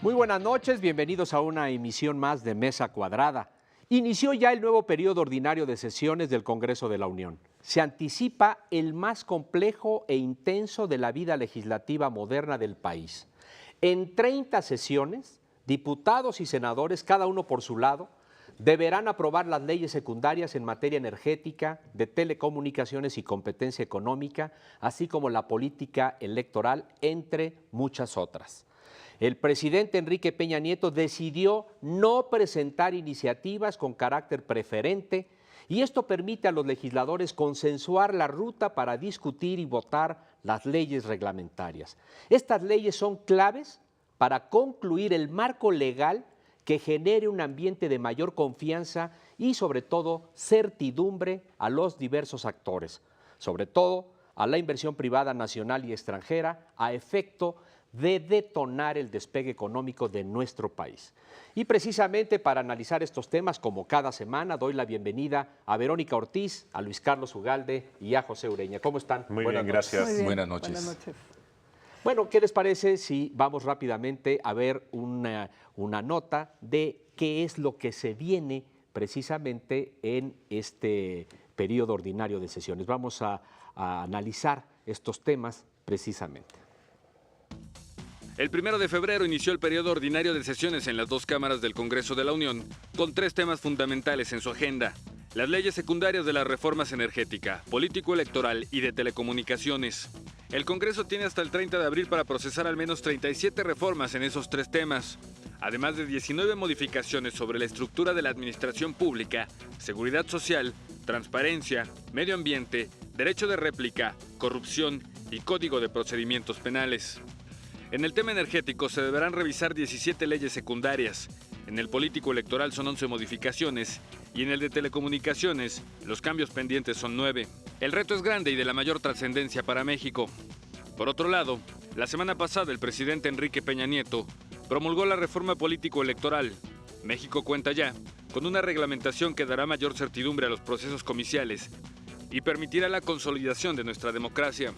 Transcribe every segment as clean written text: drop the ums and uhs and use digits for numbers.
Muy buenas noches, bienvenidos a una emisión más de Mesa Cuadrada. Inició ya el nuevo periodo ordinario de sesiones del Congreso de la Unión. Se anticipa el más complejo e intenso de la vida legislativa moderna del país. En 30 sesiones, diputados y senadores, cada uno por su lado, deberán aprobar las leyes secundarias en materia energética, de telecomunicaciones y competencia económica, así como la política electoral, entre muchas otras. El presidente Enrique Peña Nieto decidió no presentar iniciativas con carácter preferente y esto permite a los legisladores consensuar la ruta para discutir y votar las leyes reglamentarias. Estas leyes son claves para concluir el marco legal que genere un ambiente de mayor confianza y sobre todo certidumbre a los diversos actores, sobre todo a la inversión privada nacional y extranjera, a efecto de detonar el despegue económico de nuestro país. Y precisamente para analizar estos temas, como cada semana, doy la bienvenida a Verónica Ortiz, a Luis Carlos Ugalde y a José Ureña. ¿Cómo están? Muy bien, gracias. Muy bien. Buenas noches. Buenas noches. Bueno, ¿qué les parece si vamos rápidamente a ver una nota de qué es lo que se viene precisamente en este periodo ordinario de sesiones? Vamos a analizar estos temas precisamente. El 1 de febrero inició el periodo ordinario de sesiones en las dos cámaras del Congreso de la Unión, con tres temas fundamentales en su agenda: las leyes secundarias de las reformas energética, político-electoral y de telecomunicaciones. El Congreso tiene hasta el 30 de abril para procesar al menos 37 reformas en esos tres temas, además de 19 modificaciones sobre la estructura de la administración pública, seguridad social, transparencia, medio ambiente, derecho de réplica, corrupción y código de procedimientos penales. En el tema energético se deberán revisar 17 leyes secundarias, en el político electoral son 11 modificaciones y en el de telecomunicaciones los cambios pendientes son 9. El reto es grande y de la mayor trascendencia para México. Por otro lado, la semana pasada el presidente Enrique Peña Nieto promulgó la reforma político-electoral. México cuenta ya con una reglamentación que dará mayor certidumbre a los procesos comiciales y permitirá la consolidación de nuestra democracia.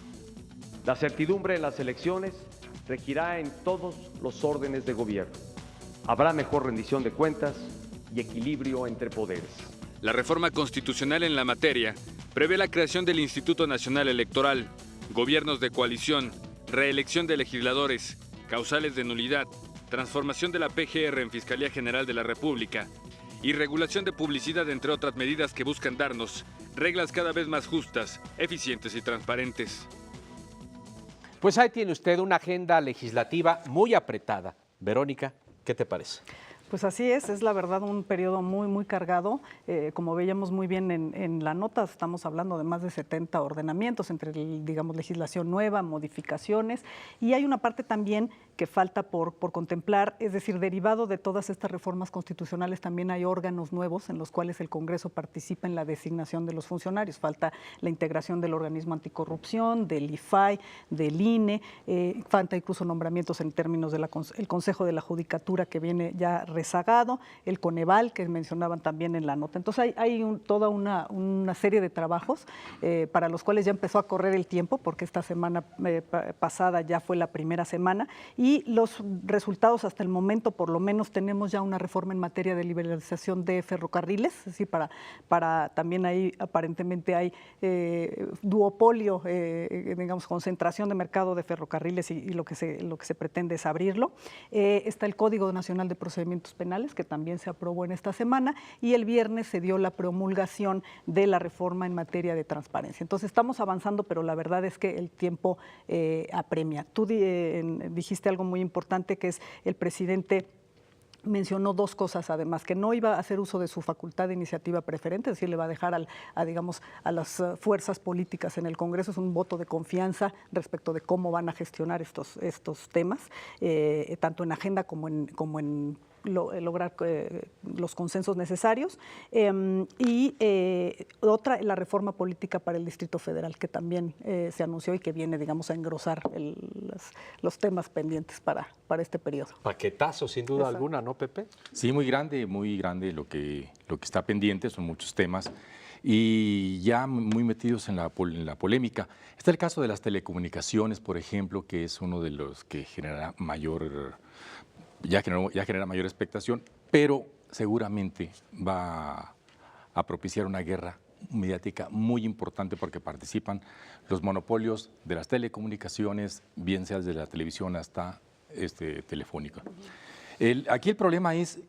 La certidumbre en las elecciones regirá en todos los órdenes de gobierno. Habrá mejor rendición de cuentas y equilibrio entre poderes. La reforma constitucional en la materia prevé la creación del Instituto Nacional Electoral, gobiernos de coalición, reelección de legisladores, causales de nulidad, transformación de la PGR en Fiscalía General de la República y regulación de publicidad, entre otras medidas que buscan darnos reglas cada vez más justas, eficientes y transparentes. Pues ahí tiene usted una agenda legislativa muy apretada. Verónica, ¿qué te parece? Pues así es la verdad un periodo muy cargado. Como veíamos muy bien en la nota, estamos hablando de más de 70 ordenamientos entre, digamos, legislación nueva, modificaciones, y hay una parte también que falta por contemplar, es decir, derivado de todas estas reformas constitucionales también hay órganos nuevos en los cuales el Congreso participa en la designación de los funcionarios. Falta la integración del organismo anticorrupción, del IFAI, del INE, falta incluso nombramientos en términos del Consejo de la Judicatura que viene ya rezagado, el Coneval que mencionaban también en la nota. Entonces hay toda una serie de trabajos para los cuales ya empezó a correr el tiempo, porque esta semana pasada ya fue la primera semana, y los resultados hasta el momento, por lo menos tenemos ya una reforma en materia de liberalización de ferrocarriles, es decir, para también ahí aparentemente hay duopolio, digamos, concentración de mercado de ferrocarriles y lo que se pretende es abrirlo. Está el Código Nacional de Procedimientos Penales, que también se aprobó en esta semana, y el viernes se dio la promulgación de la reforma en materia de transparencia. Entonces estamos avanzando, pero la verdad es que el tiempo apremia. Tú dijiste algo muy importante, que es el presidente mencionó dos cosas, además, que no iba a hacer uso de su facultad de iniciativa preferente, es decir, le va a dejar digamos, a las fuerzas políticas en el Congreso, es un voto de confianza respecto de cómo van a gestionar estos temas, tanto en agenda como en lograr los consensos necesarios. Otra, la reforma política para el Distrito Federal, que también se anunció y que viene, digamos, a engrosar los temas pendientes para este periodo. Paquetazo, sin duda alguna, ¿no, Pepe? Sí, muy grande lo que está pendiente, son muchos temas y ya muy metidos en la polémica. Está el caso de las telecomunicaciones, por ejemplo, que es uno de los que genera mayor ya genera mayor expectación, pero seguramente va a propiciar una guerra mediática muy importante porque participan los monopolios de las telecomunicaciones, bien sea desde la televisión hasta telefónica. Aquí el problema es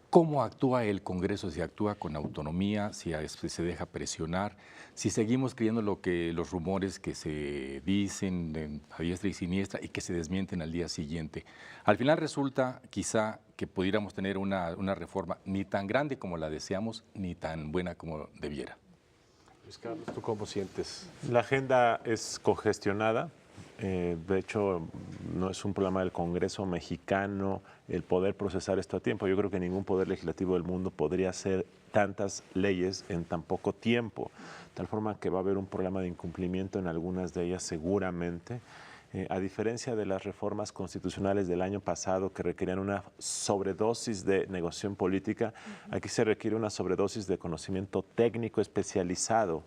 cómo actúa el Congreso, si actúa con autonomía, si se deja presionar, si seguimos creyendo los rumores que se dicen a diestra y siniestra y que se desmienten al día siguiente. Al final resulta quizá que pudiéramos tener una reforma ni tan grande como la deseamos, ni tan buena como debiera. Luis Carlos, ¿tú cómo sientes? La agenda es congestionada. De hecho, no es un problema del Congreso mexicano el poder procesar esto a tiempo. Yo creo que ningún poder legislativo del mundo podría hacer tantas leyes en tan poco tiempo, de tal forma que va a haber un problema de incumplimiento en algunas de ellas seguramente. A diferencia de las reformas constitucionales del año pasado que requerían una sobredosis de negociación política, aquí se requiere una sobredosis de conocimiento técnico especializado.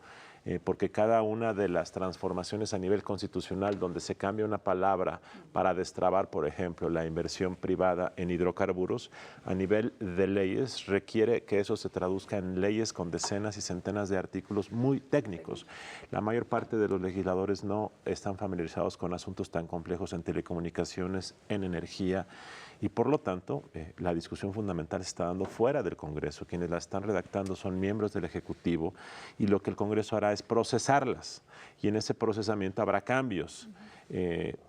Porque cada una de las transformaciones a nivel constitucional donde se cambia una palabra para destrabar, por ejemplo, la inversión privada en hidrocarburos, a nivel de leyes requiere que eso se traduzca en leyes con decenas y centenas de artículos muy técnicos. La mayor parte de los legisladores no están familiarizados con asuntos tan complejos en telecomunicaciones, en energía, y por lo tanto la discusión fundamental se está dando fuera del Congreso. Quienes la están redactando son miembros del Ejecutivo y lo que el Congreso hará es procesarlas y en ese procesamiento habrá cambios,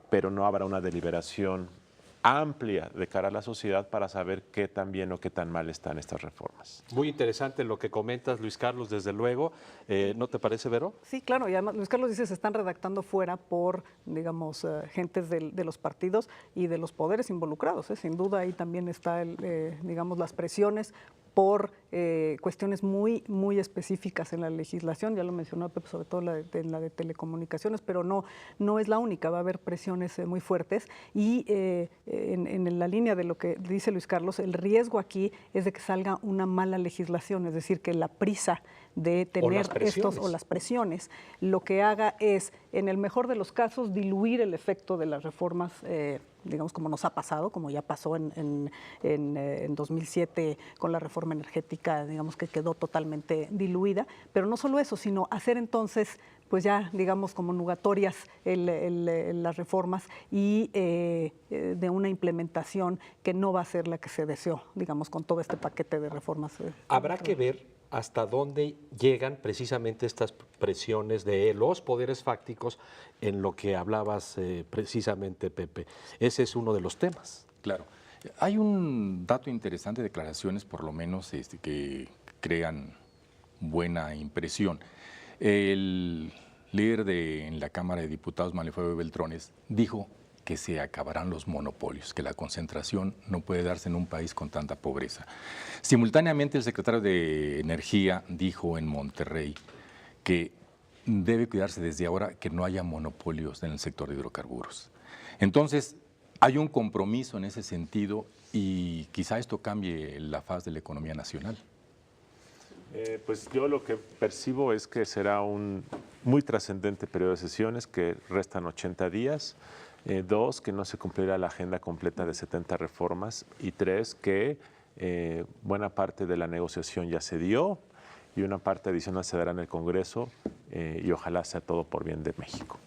pero no habrá una deliberación amplia de cara a la sociedad para saber qué tan bien o qué tan mal están estas reformas. Muy interesante lo que comentas, Luis Carlos, desde luego. ¿No te parece, Vero? Sí, claro, y además Luis Carlos dice se están redactando fuera por, digamos, gentes de los partidos y de los poderes involucrados. Sin duda ahí también está, digamos, las presiones por cuestiones muy, muy específicas en la legislación, ya lo mencionó Pepe, sobre todo la de telecomunicaciones, pero no es la única, va a haber presiones muy fuertes y en la línea de lo que dice Luis Carlos, el riesgo aquí es de que salga una mala legislación, es decir, que la prisa de tener estos o las presiones, lo que haga es, en el mejor de los casos, diluir el efecto de las reformas, digamos, como nos ha pasado, como ya pasó en 2007 con la reforma energética, digamos, que quedó totalmente diluida, pero no solo eso, sino hacer entonces, pues ya, digamos, como nugatorias las reformas y de una implementación que no va a ser la que se deseó, digamos, con todo este paquete de reformas. Habrá que ver hasta dónde llegan precisamente estas presiones de los poderes fácticos en lo que hablabas precisamente, Pepe. Ese es uno de los temas. Claro. Hay un dato interesante, declaraciones por lo menos que crean buena impresión. El líder en la Cámara de Diputados, Manlio Beltrones, dijo que se acabarán los monopolios, que la concentración no puede darse en un país con tanta pobreza. Simultáneamente, el secretario de Energía dijo en Monterrey que debe cuidarse desde ahora que no haya monopolios en el sector de hidrocarburos. Entonces, hay un compromiso en ese sentido y quizá esto cambie la faz de la economía nacional. Pues yo lo que percibo es que será un muy trascendente periodo de sesiones, que restan 80 días. 2, que no se cumplirá la agenda completa de 70 reformas. Y 3, que buena parte de la negociación ya se dio y una parte adicional se dará en el Congreso y ojalá sea todo por bien de México.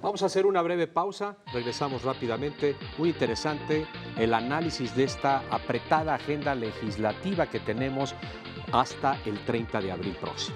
Vamos a hacer una breve pausa, regresamos rápidamente. Muy interesante el análisis de esta apretada agenda legislativa que tenemos hasta el 30 de abril próximo.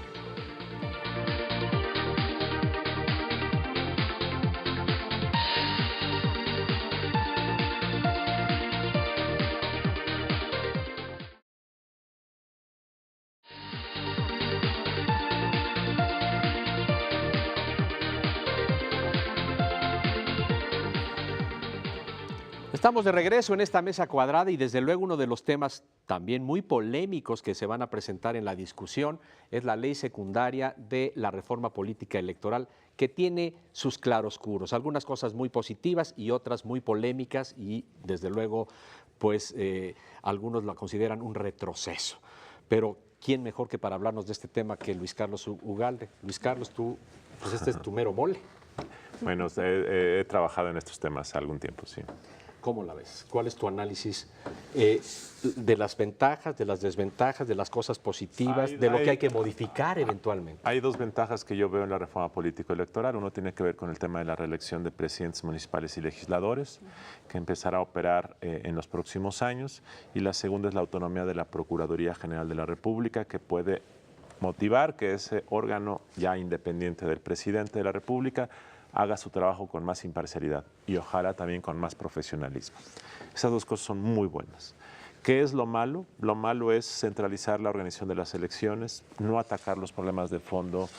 Estamos de regreso en esta mesa cuadrada y desde luego uno de los temas también muy polémicos que se van a presentar en la discusión es la ley secundaria de la reforma política electoral que tiene sus claroscuros, algunas cosas muy positivas y otras muy polémicas y desde luego pues algunos la consideran un retroceso. Pero ¿quién mejor que para hablarnos de este tema que Luis Carlos Ugalde? Luis Carlos, tú, pues este es tu mero mole. Bueno, he trabajado en estos temas algún tiempo, sí. ¿Cómo la ves? ¿Cuál es tu análisis de las ventajas, de las desventajas, de las cosas positivas, de lo que hay que modificar eventualmente? Hay dos ventajas que yo veo en la reforma político-electoral. Uno tiene que ver con el tema de la reelección de presidentes municipales y legisladores, que empezará a operar en los próximos años. Y la segunda es la autonomía de la Procuraduría General de la República, que puede motivar que ese órgano ya independiente del presidente de la República haga su trabajo con más imparcialidad y ojalá también con más profesionalismo. Esas dos cosas son muy buenas. ¿Qué es lo malo? Lo malo es centralizar la organización de las elecciones, no atacar los problemas de fondo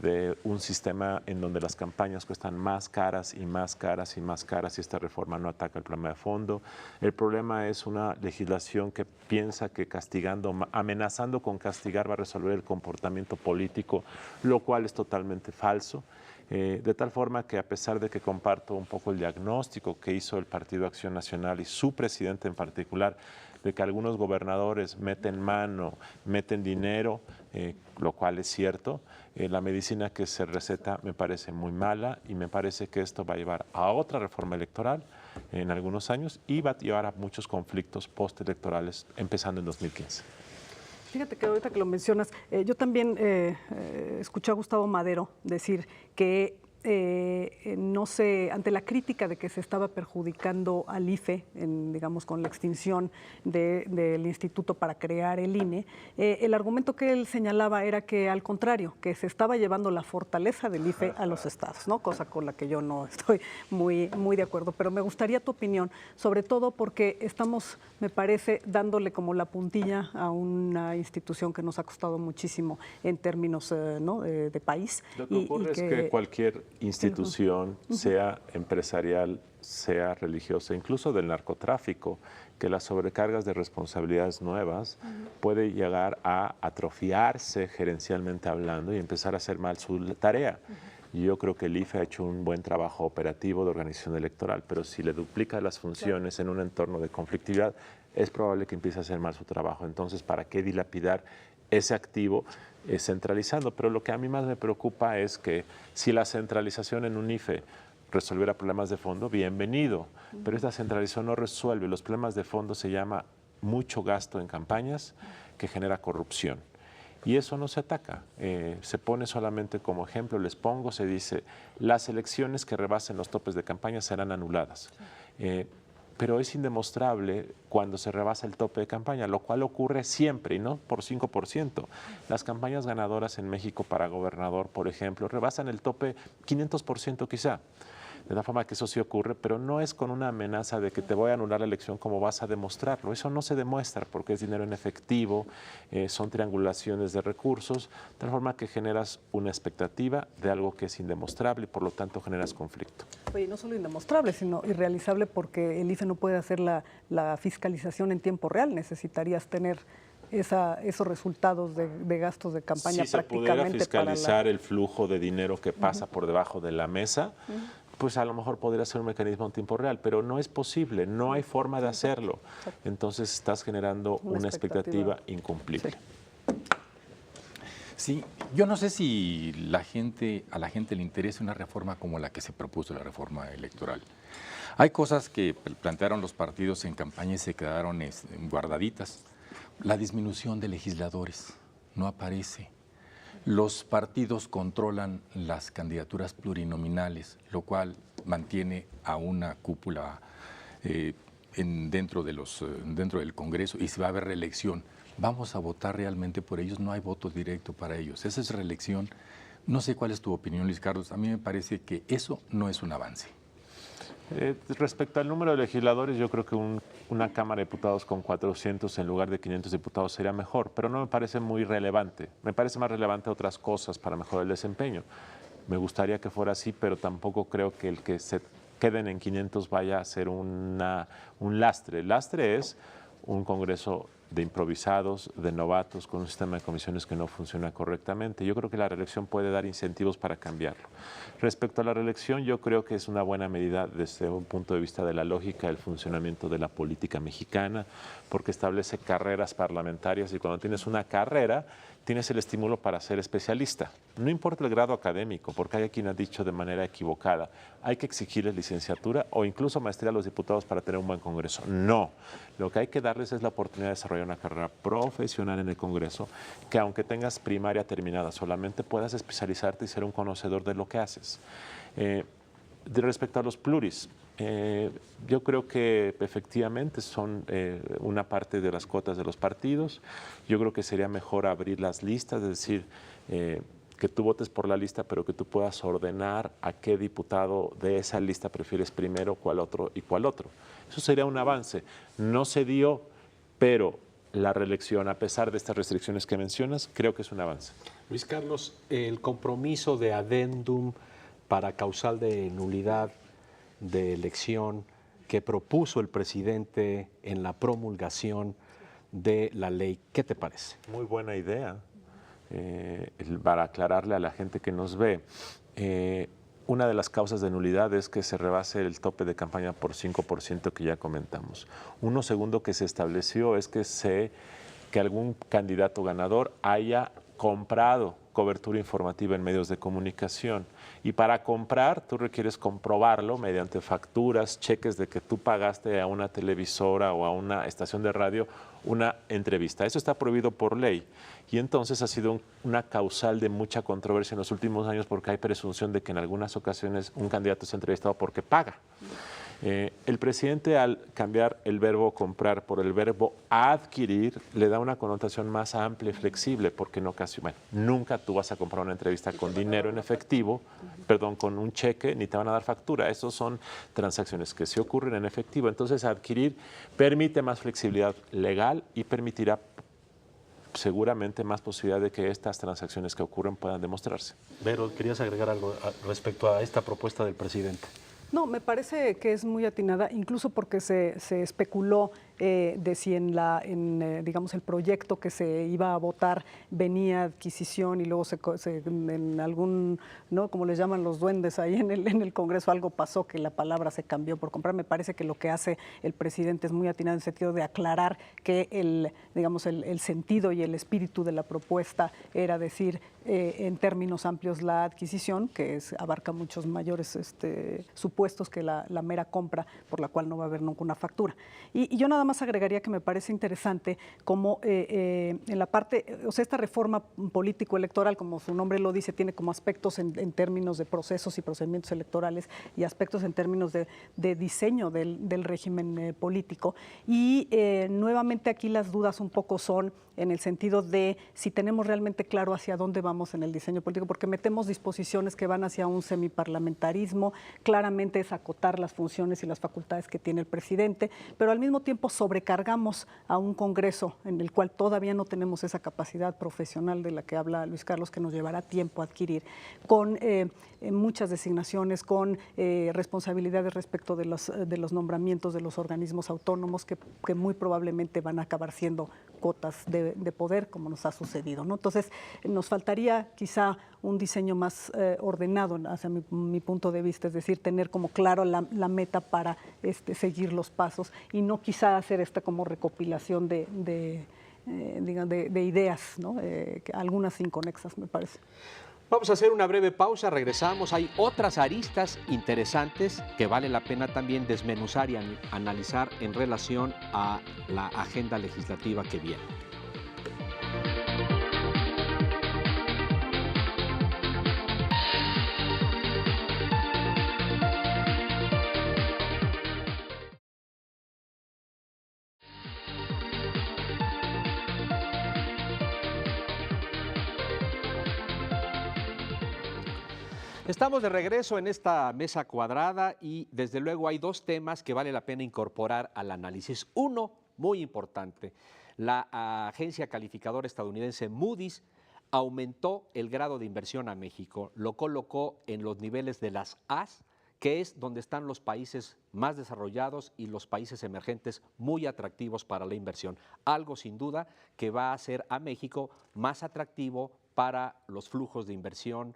de un sistema en donde las campañas cuestan más caras y más caras y más caras y esta reforma no ataca el problema de fondo. El problema es una legislación que piensa que castigando, amenazando con castigar va a resolver el comportamiento político, lo cual es totalmente falso. De tal forma que a pesar de que comparto un poco el diagnóstico que hizo el Partido Acción Nacional y su presidente en particular, de que algunos gobernadores meten mano, meten dinero, lo cual es cierto, la medicina que se receta me parece muy mala y me parece que esto va a llevar a otra reforma electoral en algunos años y va a llevar a muchos conflictos postelectorales empezando en 2015. Fíjate que ahorita que lo mencionas, yo también escuché a Gustavo Madero decir que no sé, ante la crítica de que se estaba perjudicando al IFE, digamos, con la extinción del instituto para crear el INE, el argumento que él señalaba era que al contrario, que se estaba llevando la fortaleza del IFE a los estados, ¿no? Cosa con la que yo no estoy muy de acuerdo, pero me gustaría tu opinión, sobre todo porque estamos, me parece, dándole como la puntilla a una institución que nos ha costado muchísimo en términos ¿no? de país. Lo que ocurre es que cualquier institución, sea empresarial, sea religiosa, incluso del narcotráfico, que las sobrecargas de responsabilidades nuevas puede llegar a atrofiarse gerencialmente hablando y empezar a hacer mal su tarea. Y yo creo que el IFE ha hecho un buen trabajo operativo de organización electoral, pero si le duplica las funciones en un entorno de conflictividad, es probable que empiece a hacer mal su trabajo. Entonces, ¿para qué dilapidar ese activo centralizando? Pero lo que a mí más me preocupa es que si la centralización en un IFE resolviera problemas de fondo, bienvenido, pero esta centralización no resuelve. Los problemas de fondo se llama mucho gasto en campañas que genera corrupción. Y eso no se ataca, se pone solamente como ejemplo, les pongo, se dice, las elecciones que rebasen los topes de campaña serán anuladas. Pero es indemostrable cuando se rebasa el tope de campaña, lo cual ocurre siempre y no por 5%. Las campañas ganadoras en México para gobernador, por ejemplo, rebasan el tope 500% quizá. De la forma que eso sí ocurre, pero no es con una amenaza de que te voy a anular la elección como vas a demostrarlo. Eso no se demuestra porque es dinero en efectivo, son triangulaciones de recursos, de tal forma que generas una expectativa de algo que es indemostrable y por lo tanto generas conflicto. Oye, no solo indemostrable, sino irrealizable porque el IFE no puede hacer la fiscalización en tiempo real. Necesitarías tener esos resultados de gastos de campaña si prácticamente. Si se pudiera fiscalizar el flujo de dinero que pasa por debajo de la mesa, pues a lo mejor podría ser un mecanismo en tiempo real, pero no es posible, no hay forma de hacerlo. Entonces estás generando una expectativa incumplible. Sí, yo no sé si a la gente le interesa una reforma como la que se propuso, la reforma electoral. Hay cosas que plantearon los partidos en campaña y se quedaron guardaditas. La disminución de legisladores no aparece. Los partidos controlan las candidaturas plurinominales, lo cual mantiene a una cúpula dentro del Congreso y si va a haber reelección, vamos a votar realmente por ellos, no hay voto directo para ellos. Esa es reelección. No sé cuál es tu opinión, Luis Carlos. A mí me parece que eso no es un avance. Respecto al número de legisladores, yo creo que una Cámara de Diputados con 400 en lugar de 500 diputados sería mejor, pero no me parece muy relevante. Me parece más relevante otras cosas para mejorar el desempeño. Me gustaría que fuera así, pero tampoco creo que el que se queden en 500 vaya a ser un lastre. El lastre es un Congreso de improvisados, de novatos, con un sistema de comisiones que no funciona correctamente. Yo creo que la reelección puede dar incentivos para cambiarlo. Respecto a la reelección, yo creo que es una buena medida desde un punto de vista de la lógica del funcionamiento de la política mexicana, porque establece carreras parlamentarias y cuando tienes una carrera, tienes el estímulo para ser especialista. No importa el grado académico, porque hay quien ha dicho de manera equivocada, hay que exigirles licenciatura o incluso maestría a los diputados para tener un buen Congreso. No, lo que hay que darles es la oportunidad de desarrollar una carrera profesional en el Congreso, que aunque tengas primaria terminada solamente, puedas especializarte y ser un conocedor de lo que haces. Respecto a los pluris, yo creo que efectivamente son una parte de las cuotas de los partidos. Yo creo que sería mejor abrir las listas, es decir, que tú votes por la lista, pero que tú puedas ordenar a qué diputado de esa lista prefieres primero, cuál otro y cuál otro. Eso sería un avance. No se dio, pero la reelección, a pesar de estas restricciones que mencionas, creo que es un avance. Luis Carlos, el compromiso de adendum para causal de nulidad de elección que propuso el presidente en la promulgación de la ley, ¿qué te parece? Muy buena idea. Para aclararle a la gente que nos ve, una de las causas de nulidad es que se rebase el tope de campaña por 5% que ya comentamos. Uno segundo que se estableció es que algún candidato ganador haya comprado cobertura informativa en medios de comunicación. Y para comprar, tú requieres comprobarlo mediante facturas, cheques de que tú pagaste a una televisora o a una estación de radio una entrevista. Eso está prohibido por ley. Y entonces ha sido una causal de mucha controversia en los últimos años porque hay presunción de que en algunas ocasiones un candidato es entrevistado porque paga. El presidente, al cambiar el verbo comprar por el verbo adquirir, le da una connotación más amplia y flexible, porque en ocasión, bueno, nunca tú vas a comprar una entrevista con dinero en efectivo, perdón, con un cheque, ni te van a dar factura. Esas son transacciones que sí ocurren en efectivo. Entonces, adquirir permite más flexibilidad legal y permitirá seguramente más posibilidad de que estas transacciones que ocurren puedan demostrarse. Vero, ¿querías agregar algo respecto a esta propuesta del presidente? No, me parece que es muy atinada, incluso porque se especuló de si digamos, el proyecto que se iba a votar venía adquisición y luego en algún, ¿no? Como les llaman los duendes ahí en el Congreso, algo pasó que la palabra se cambió por comprar. Me parece que lo que hace el presidente es muy atinado en el sentido de aclarar que digamos, el sentido y el espíritu de la propuesta era decir en términos amplios la adquisición, que abarca muchos mayores supuestos que la mera compra, por la cual no va a haber nunca una factura. Y yo nada más agregaría que me parece interesante cómo en la parte, o sea, esta reforma político-electoral, como su nombre lo dice, tiene como aspectos en términos de procesos y procedimientos electorales y aspectos en términos de diseño del régimen político. Y nuevamente aquí las dudas un poco son en el sentido de si tenemos realmente claro hacia dónde vamos en el diseño político, porque metemos disposiciones que van hacia un semiparlamentarismo, claramente es acotar las funciones y las facultades que tiene el presidente, pero al mismo tiempo sobrecargamos a un Congreso en el cual todavía no tenemos esa capacidad profesional de la que habla Luis Carlos, que nos llevará tiempo a adquirir, con muchas designaciones, con responsabilidades respecto de los nombramientos de los organismos autónomos que muy probablemente van a acabar siendo cotas de poder, como nos ha sucedido, ¿no? Entonces, nos faltaría quizá un diseño más ordenado hacia mi punto de vista, es decir, tener como claro la meta para seguir los pasos y no quizá hacer esta como recopilación de ideas, ¿no? Algunas inconexas, me parece. Vamos a hacer una breve pausa, regresamos. Hay otras aristas interesantes que vale la pena también desmenuzar y analizar en relación a la agenda legislativa que viene. Estamos de regreso en esta mesa cuadrada y desde luego hay dos temas que vale la pena incorporar al análisis. Uno, muy importante, la agencia calificadora estadounidense Moody's aumentó el grado de inversión a México, lo colocó en los niveles de las A's, que es donde están los países más desarrollados y los países emergentes muy atractivos para la inversión. Algo sin duda que va a hacer a México más atractivo para los flujos de inversión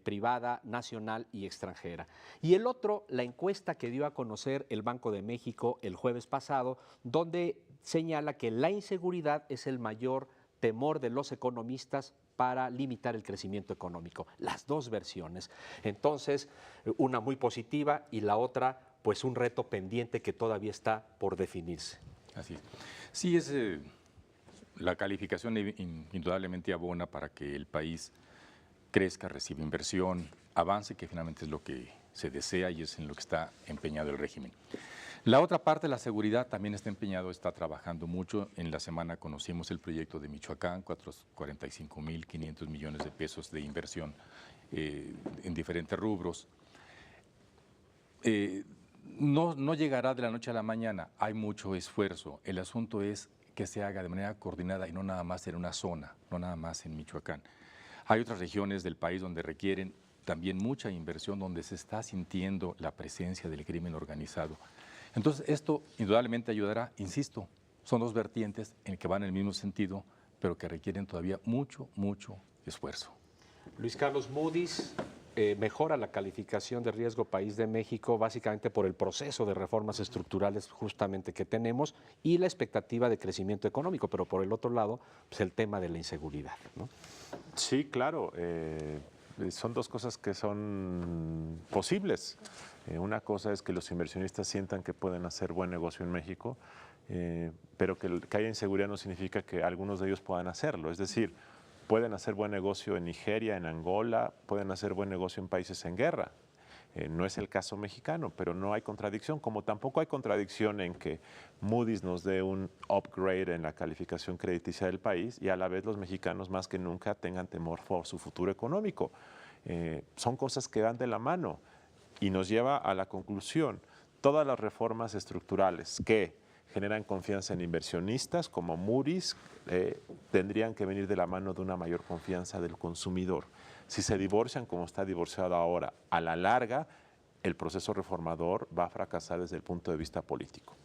privada, nacional y extranjera. Y el otro, la encuesta que dio a conocer el Banco de México el jueves pasado, donde señala que la inseguridad es el mayor temor de los economistas para limitar el crecimiento económico. Las dos versiones. Entonces, una muy positiva y la otra, pues un reto pendiente que todavía está por definirse. Así es. Sí, la calificación indudablemente abona para que el país crezca, reciba inversión, avance, que finalmente es lo que se desea y es en lo que está empeñado el régimen. La otra parte, la seguridad, también está empeñado, está trabajando mucho. En la semana conocimos el proyecto de Michoacán, 45.500 millones de pesos de inversión en diferentes rubros. No llegará de la noche a la mañana, hay mucho esfuerzo. El asunto es que se haga de manera coordinada y no nada más en una zona, no nada más en Michoacán. Hay otras regiones del país donde requieren también mucha inversión, donde se está sintiendo la presencia del crimen organizado. Entonces, esto indudablemente ayudará, insisto, son dos vertientes en que van en el mismo sentido, pero que requieren todavía mucho, mucho esfuerzo. Luis Carlos, Moody's mejora la calificación de riesgo país de México básicamente por el proceso de reformas estructurales justamente que tenemos y la expectativa de crecimiento económico, pero por el otro lado, pues el tema de la inseguridad, ¿no? Sí, claro. Son dos cosas que son posibles. Una cosa es que los inversionistas sientan que pueden hacer buen negocio en México, pero que haya inseguridad no significa que algunos de ellos puedan hacerlo. Es decir, pueden hacer buen negocio en Nigeria, en Angola, pueden hacer buen negocio en países en guerra. No es el caso mexicano, pero no hay contradicción, como tampoco hay contradicción en que Moody's nos dé un upgrade en la calificación crediticia del país y a la vez los mexicanos más que nunca tengan temor por su futuro económico. Son cosas que van de la mano y nos lleva a la conclusión. Todas las reformas estructurales que generan confianza en inversionistas como Moody's tendrían que venir de la mano de una mayor confianza del consumidor. Si se divorcian como está divorciado ahora, a la larga el proceso reformador va a fracasar desde el punto de vista político.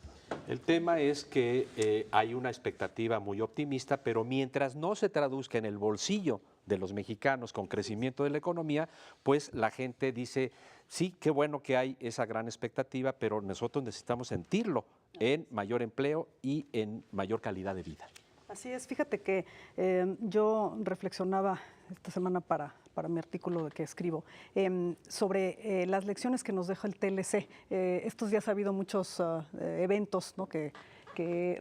El tema es que hay una expectativa muy optimista, pero mientras no se traduzca en el bolsillo de los mexicanos con crecimiento de la economía, pues la gente dice, sí, qué bueno que hay esa gran expectativa, pero nosotros necesitamos sentirlo en mayor empleo y en mayor calidad de vida. Así es, fíjate que yo reflexionaba esta semana para mi artículo que escribo, sobre las lecciones que nos deja el TLC. Estos días ha habido muchos eventos, ¿no?, que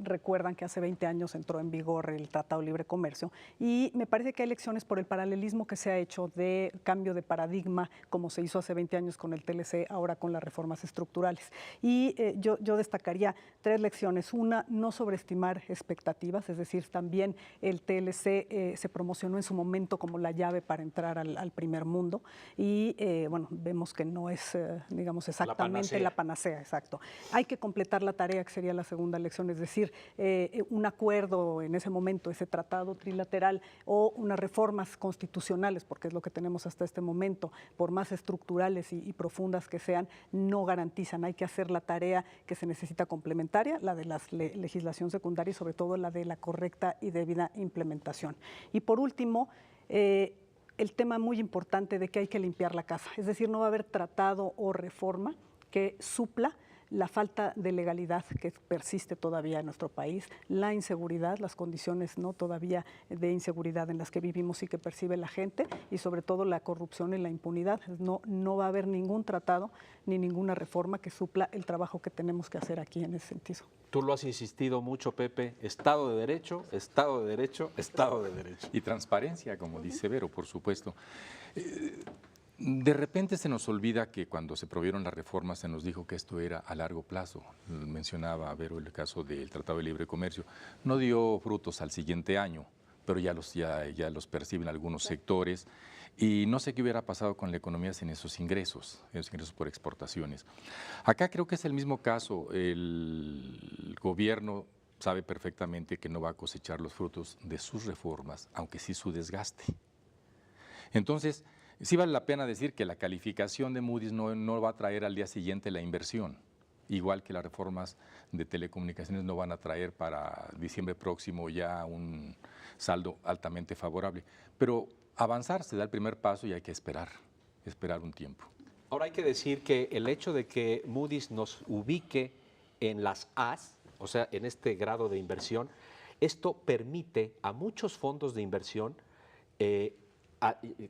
recuerdan que hace 20 años entró en vigor el Tratado de Libre Comercio y me parece que hay lecciones por el paralelismo que se ha hecho de cambio de paradigma, como se hizo hace 20 años con el TLC, ahora con las reformas estructurales. Y yo destacaría 3 lecciones. Una, no sobreestimar expectativas, es decir, también el TLC se promocionó en su momento como la llave para entrar al primer mundo y bueno, vemos que no es, digamos, exactamente la panacea, exacto. Hay que completar la tarea, que sería la segunda lección, es decir, un acuerdo en ese momento, ese tratado trilateral o unas reformas constitucionales, porque es lo que tenemos hasta este momento, por más estructurales y profundas que sean, no garantizan. Hay que hacer la tarea que se necesita complementaria, la de la legislación secundaria y sobre todo la de la correcta y debida implementación. Y por último, el tema muy importante de que hay que limpiar la casa, es decir, no va a haber tratado o reforma que supla la falta de legalidad que persiste todavía en nuestro país, la inseguridad, las condiciones no todavía de inseguridad en las que vivimos y que percibe la gente y sobre todo la corrupción y la impunidad. No va a haber ningún tratado ni ninguna reforma que supla el trabajo que tenemos que hacer aquí en ese sentido. Tú lo has insistido mucho, Pepe, Estado de Derecho, Estado de Derecho, Estado de Derecho. Y transparencia, como dice Vero, por supuesto. De repente se nos olvida que cuando se prohibieron las reformas se nos dijo que esto era a largo plazo. Mencionaba Vero el caso del Tratado de Libre Comercio. No dio frutos al siguiente año, pero ya los perciben algunos sectores. Y no sé qué hubiera pasado con la economía sin esos ingresos por exportaciones. Acá creo que es el mismo caso. El gobierno sabe perfectamente que no va a cosechar los frutos de sus reformas, aunque sí su desgaste. Entonces, Sí vale la pena decir que la calificación de Moody's no va a traer al día siguiente la inversión, igual que las reformas de telecomunicaciones no van a traer para diciembre próximo ya un saldo altamente favorable. Pero avanzar se da el primer paso y hay que esperar un tiempo. Ahora hay que decir que el hecho de que Moody's nos ubique en las A's, o sea, en este grado de inversión, esto permite a muchos fondos de inversión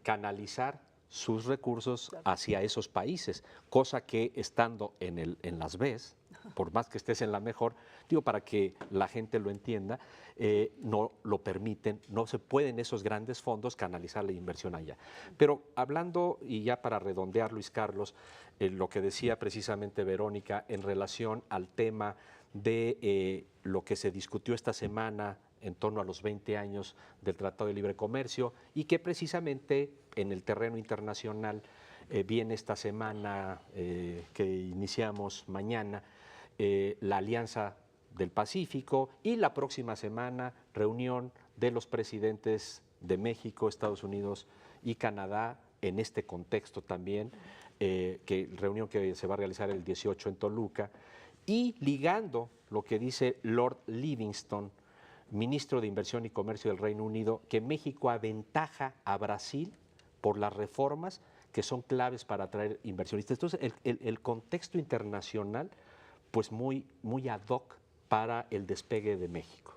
canalizar sus recursos hacia esos países, cosa que estando en las B's, por más que estés en la mejor, digo para que la gente lo entienda, no lo permiten, no se pueden esos grandes fondos canalizar la inversión allá. Pero hablando, y ya para redondear, Luis Carlos, lo que decía precisamente Verónica en relación al tema de lo que se discutió esta semana en torno a los 20 años del Tratado de Libre Comercio y que precisamente en el terreno internacional viene esta semana que iniciamos mañana la Alianza del Pacífico y la próxima semana reunión de los presidentes de México, Estados Unidos y Canadá en este contexto también, reunión que se va a realizar el 18 en Toluca y ligando lo que dice Lord Livingston, ministro de Inversión y Comercio del Reino Unido, que México aventaja a Brasil por las reformas que son claves para atraer inversionistas. Entonces, el contexto internacional, pues muy ad hoc para el despegue de México.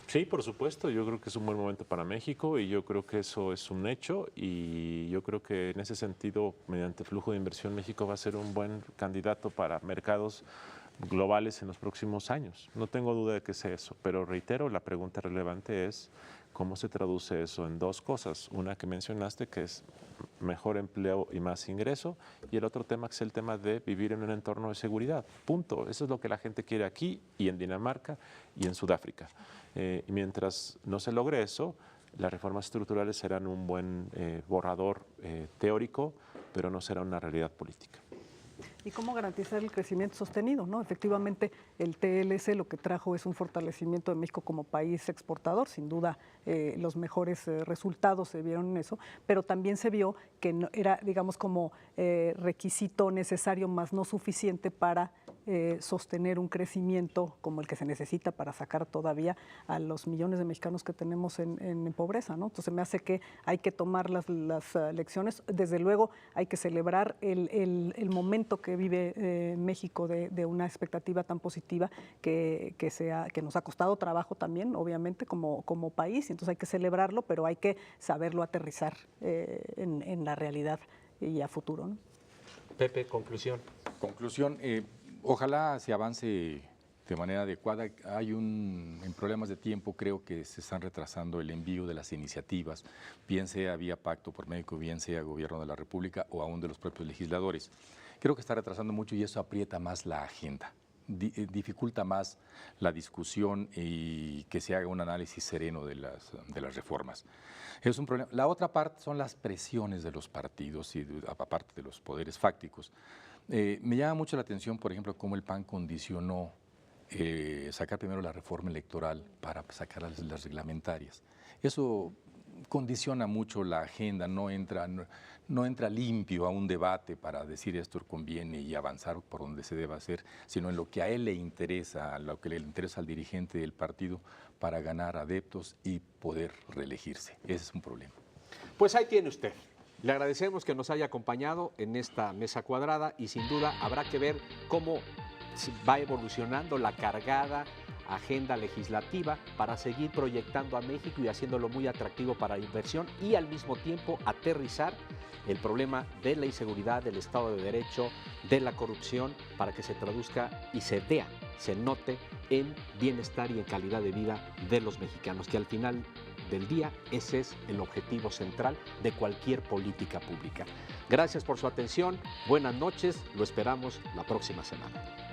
Sí, por supuesto, yo creo que es un buen momento para México y yo creo que eso es un hecho y yo creo que en ese sentido, mediante flujo de inversión, México va a ser un buen candidato para mercados globales en los próximos años. No tengo duda de que sea eso, pero reitero, la pregunta relevante es cómo se traduce eso en dos cosas. Una que mencionaste, que es mejor empleo y más ingreso, y el otro tema que es el tema de vivir en un entorno de seguridad. Punto. Eso es lo que la gente quiere aquí y en Dinamarca y en Sudáfrica. Y mientras no se logre eso, las reformas estructurales serán un buen borrador teórico, pero no será una realidad política. ¿Y cómo garantizar el crecimiento sostenido? ¿No? Efectivamente, el TLC lo que trajo es un fortalecimiento de México como país exportador. Sin duda, los mejores resultados se vieron en eso, pero también se vio que no, era, digamos, como requisito necesario, más no suficiente para sostener un crecimiento como el que se necesita para sacar todavía a los millones de mexicanos que tenemos en pobreza, ¿no? Entonces me hace que hay que tomar las lecciones. Desde luego hay que celebrar el momento que vive México de una expectativa tan positiva que nos ha costado trabajo también, obviamente, como país. Entonces hay que celebrarlo, pero hay que saberlo aterrizar en la realidad y a futuro, ¿no? Pepe, conclusión. Conclusión, ojalá se avance de manera adecuada. En problemas de tiempo creo que se están retrasando el envío de las iniciativas, bien sea vía Pacto por México, bien sea Gobierno de la República o aún de los propios legisladores. Creo que está retrasando mucho y eso aprieta más la agenda, dificulta más la discusión y que se haga un análisis sereno de las reformas. Es un problema. La otra parte son las presiones de los partidos y aparte de los poderes fácticos. Me llama mucho la atención, por ejemplo, cómo el PAN condicionó sacar primero la reforma electoral para sacar las reglamentarias. Eso condiciona mucho la agenda, no entra limpio a un debate para decir esto conviene y avanzar por donde se deba hacer, sino en lo que a él le interesa, lo que le interesa al dirigente del partido para ganar adeptos y poder reelegirse. Ese es un problema. Pues ahí tiene usted. Le agradecemos que nos haya acompañado en esta mesa cuadrada y sin duda habrá que ver cómo va evolucionando la cargada agenda legislativa para seguir proyectando a México y haciéndolo muy atractivo para la inversión y al mismo tiempo aterrizar el problema de la inseguridad, del Estado de Derecho, de la corrupción, para que se traduzca y se vea, se note en bienestar y en calidad de vida de los mexicanos, que al final del día ese es el objetivo central de cualquier política pública. Gracias por su atención, buenas noches, lo esperamos la próxima semana.